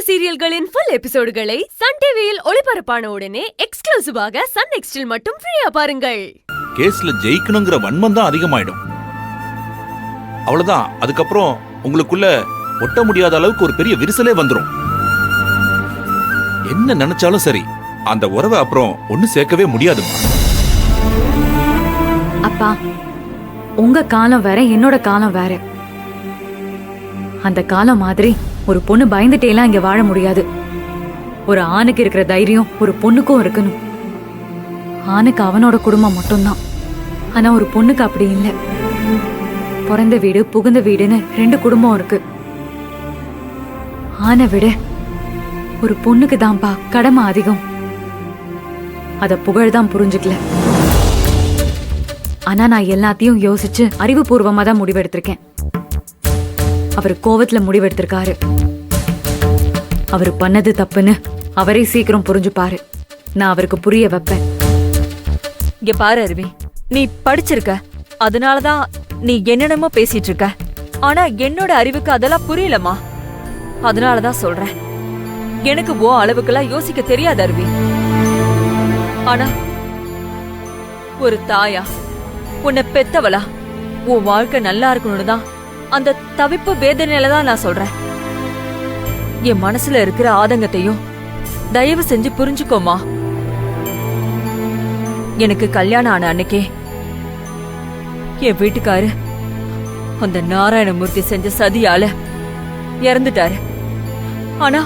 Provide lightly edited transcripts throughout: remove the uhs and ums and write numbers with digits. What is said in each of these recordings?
சீரியல்களின் full எபிசோடுகளை Sun டிவியில் ஒளிபரப்பான உடனே எக்ஸ்க்ளூசிவாக சன் நெக்ஸ்டில் மட்டும் ஃப்ரீயா பாருங்கள். கேஸ்ல ஜெயிக்கணுங்கிற வன்மம் தான் அதிகமாயிடும். அவ்வளவுதான். அதுக்கப்புறம் உங்களுக்குள்ள ஒட்ட முடியாத அளவுக்கு ஒரு பெரிய விரிசலே வந்துரும். என்ன நினைச்சாலும் சரி, அந்த உறவை அப்புறம் ஒண்ணு சேர்க்கவே முடியாதுமா. அப்பா, உங்க காலம் வேற, என்னோட காலம் வேற. அந்த காலம் மாதிரி ஒரு பொண்ணு பயந்துட்டேலாம் இங்க வாழ முடியாது. ஒரு ஆணுக்கு இருக்கிற தைரியம் ஒரு பொண்ணுக்கும் இருக்கணும். ஆணுக்கு அவனோட குடும்பம் மட்டும்தான், ஆனா ஒரு பொண்ணுக்கு அப்படி இல்லை. பிறந்த வீடு புகுந்த வீடுன்னு 2 குடும்பம் இருக்கு. ஆனை விட ஒரு பொண்ணுக்கு தான்ப்பா கடமை அதிகம். அத புகழ்தான் புரிஞ்சுக்கல. ஆனா நான் எல்லாத்தையும் யோசிச்சு அறிவுபூர்வமா தான் முடிவெடுத்திருக்கேன். அவர் கோவத்துல முடிவெடுத்திருக்காரு. அவரு பண்ணது தப்புன்னு அவரே சீக்கிரம் புரிஞ்சுப்பாரு. நான் அவருக்கு புரிய வைப்பேன். இங்க பாரு அருவி, நீ படிச்சிருக்க, அதனாலதான் நீ என்னென்னமோ பேசிட்டு இருக்க. ஆனா என்னோட அறிவுக்கு அதெல்லாம் புரியலமா. அதனாலதான் சொல்றேன், எனக்கு ஓ அளவுக்கெல்லாம் யோசிக்க தெரியாது அருவி. ஆனா ஒரு தாயா, உன்னை பெத்தவளா, உன் வாழ்க்கை நல்லா இருக்கணும்னு தான் அந்த தவிப்பு வேதனையில தான் நான் சொல்றேன். என் மனசுல இருக்கிற ஆதங்கத்தையும் தயவு செஞ்சு புரிஞ்சுக்கோமா. எனக்கு கல்யாணம் ஆன அன்னைக்கே என் வீட்டுக்காரு அந்த நாராயணமூர்த்தி செஞ்ச சதியால இறந்துட்டாரு. ஆனா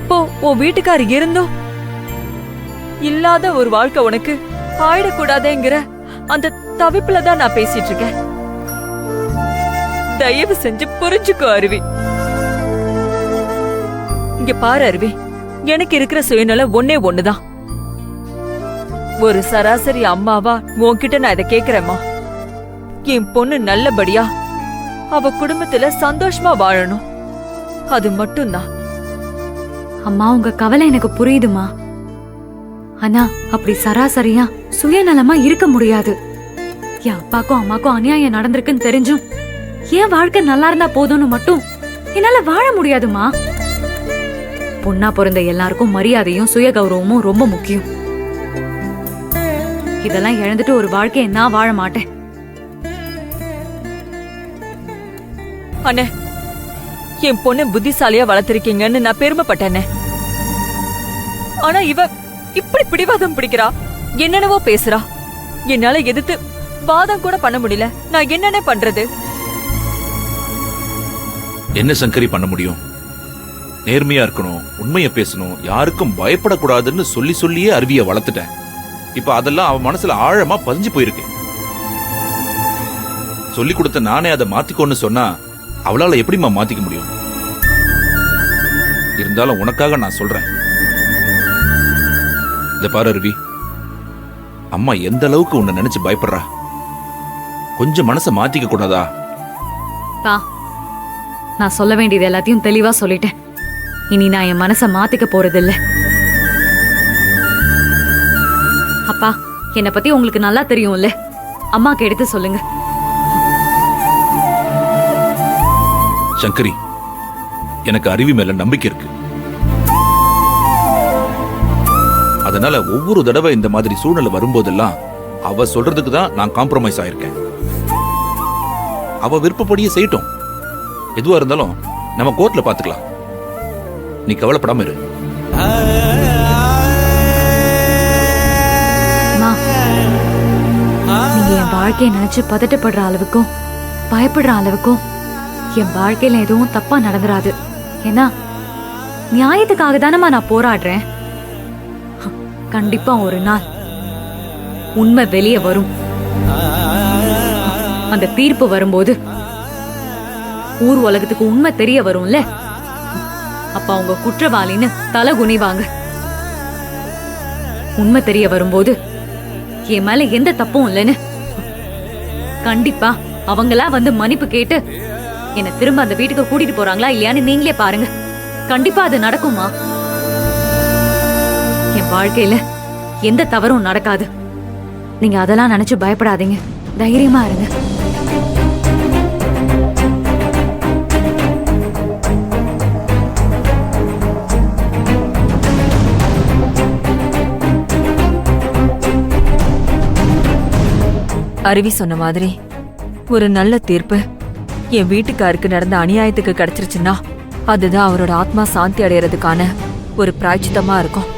இப்போ உன் வீட்டுக்காரு இருந்தும் இல்லாத ஒரு வாழ்க்கை உனக்கு ஆயிடக்கூடாதுங்கிற அந்த தவிப்புல தான் நான் பேசிட்டு இருக்கேன். தயவு செஞ்சு புரிஞ்சுக்கோ அருவி. இங்க பாரு அருவி, எனக்கு இருக்கிற சுயநலம் ஒன்னே ஒண்ணுதான். ஒரு சராசரி அம்மாவா உன்கிட்ட நான் இதை கேக்குறேம்மா. என் பொண்ணு நல்லபடியா அவ குடும்பத்துல சந்தோஷமா வாழணும், அது மட்டும்தான். அம்மா, உங்க கவலை எனக்கு புரியுதுமா. ஆனா அப்படி சராசரியா சுயநலமா இருக்க முடியாது. என் அப்பாக்கும் அம்மாக்கும் அநியாயம் நடந்திருக்குன்னு தெரிஞ்சும் என் வாழ்க்கை நல்லா இருந்தா போதும்னு மட்டும் என்னால வாழ முடியாதுமா. பொண்ணா பிறந்த எல்லாருக்கும் மரியாதையும் சுய கௌரவமும் ரொம்ப முக்கியம். இதெல்லாம் இழந்துட்டு ஒரு வாழ்க்கையை நான் வாழ மாட்டேன். அண்ணே, என் பொண்ணு புத்திசாலியா வளர்த்திருக்கீங்கன்னு நான் பெருமைப்பட்டேனே. ஆனா இவ இப்படி பிடிவாதம் பிடிக்கிறா, என்னென்னவோ பேசுறா. என்னால எதிர்த்து வாதம் கூட பண்ண முடியல. நான் என்னென்ன பண்றது? என்ன சங்கரி பண்ண முடியும்? நேர்மையா இருக்கணும், உண்மையை பேசணும், யாருக்கும் பயப்படக்கூடாதுன்னு சொல்லி சொல்லியே அருவியை வளர்த்துட்டேன். இப்ப அதெல்லாம் அவன் மனசுல ஆழமா பதிஞ்சு போயிருக்கு. சொல்லி கொடுத்த நானே அதை மாத்திக்கோன்னு சொன்னா அவளால எப்படிமா மாத்திக்க முடியும்? இருந்தாலும் உனக்காக நான் சொல்றேன். இந்த பாரு அருவி, அம்மா எந்த அளவுக்கு உன்னை நினைச்சு பயப்படுறா. கொஞ்சம் மனசை மாத்திக்க கூடாதா? நான் சொல்ல வேண்டியது எல்லாத்தையும் தெளிவா சொல்லிட்டேன். இனி நான் என் மனசை மாத்திக்க போறதில்ல. அப்பா, என்னை பத்தி உங்களுக்கு நல்லா தெரியும்ல, அம்மாக்கு எடுத்து சொல்லுங்க. சங்கரி, எனக்கு அருவி மேல நம்பிக்கை இருக்கு. அதனால ஒவ்வொரு தடவை இந்த மாதிரி சூழ்நிலை வரும்போதெல்லாம் அவ சொல்றதுக்கு தான் நான் காம்ப்ரமைஸ் ஆயிருக்கேன். அவ விருப்பப்படியே செய்யட்டும். எதுவா இருந்தாலும் நம்ம கோர்ட்ல பாத்துக்கலாம். நீ கவலைப்படாம இரு. நீங்க என் வாழ்க்கையை நினைச்சு பதட்டப்படுற அளவுக்கும் பயப்படுற அளவுக்கும் என் வாழ்க்கையில எதுவும் தப்பா நடந்துராது. ஏன்னா நியாயத்துக்காக தானமா நான் போராடுறேன். கண்டிப்பா ஒரு நாள் உண்மை வெளியே வரும். அந்த தீர்ப்பு வரும்போது ஊர் உலகத்துக்கு உண்மை தெரிய வரும்ல. அப்ப அவங்க குற்றவாளின்னு தலை குனிவாங்க. உண்மை தெரிய வரும்போது என் மேல எந்த தப்பும் இல்லைன்னு கண்டிப்பா அவங்களா வந்து மன்னிப்பு கேட்டு என்ன திரும்ப அந்த வீட்டுக்கு கூட்டிட்டு போறாங்களா இல்லையான்னு நீங்களே பாருங்க. கண்டிப்பா அது நடக்குமா? என் வாழ்க்கையில எந்த தவறும் நடக்காது. நீங்க அதெல்லாம் நினைச்சு பயப்படாதீங்க, தைரியமா இருங்க. அருவி சொன்ன மாதிரி ஒரு நல்ல தீர்ப்பு என் வீட்டுக்காருக்கு நடந்த அநியாயத்துக்கு கிடைச்சிருச்சுன்னா அதுதான் அவரோட ஆத்மா சாந்தி அடையறதுக்கான ஒரு பிராய்ச்சித்தமா இருக்கும்.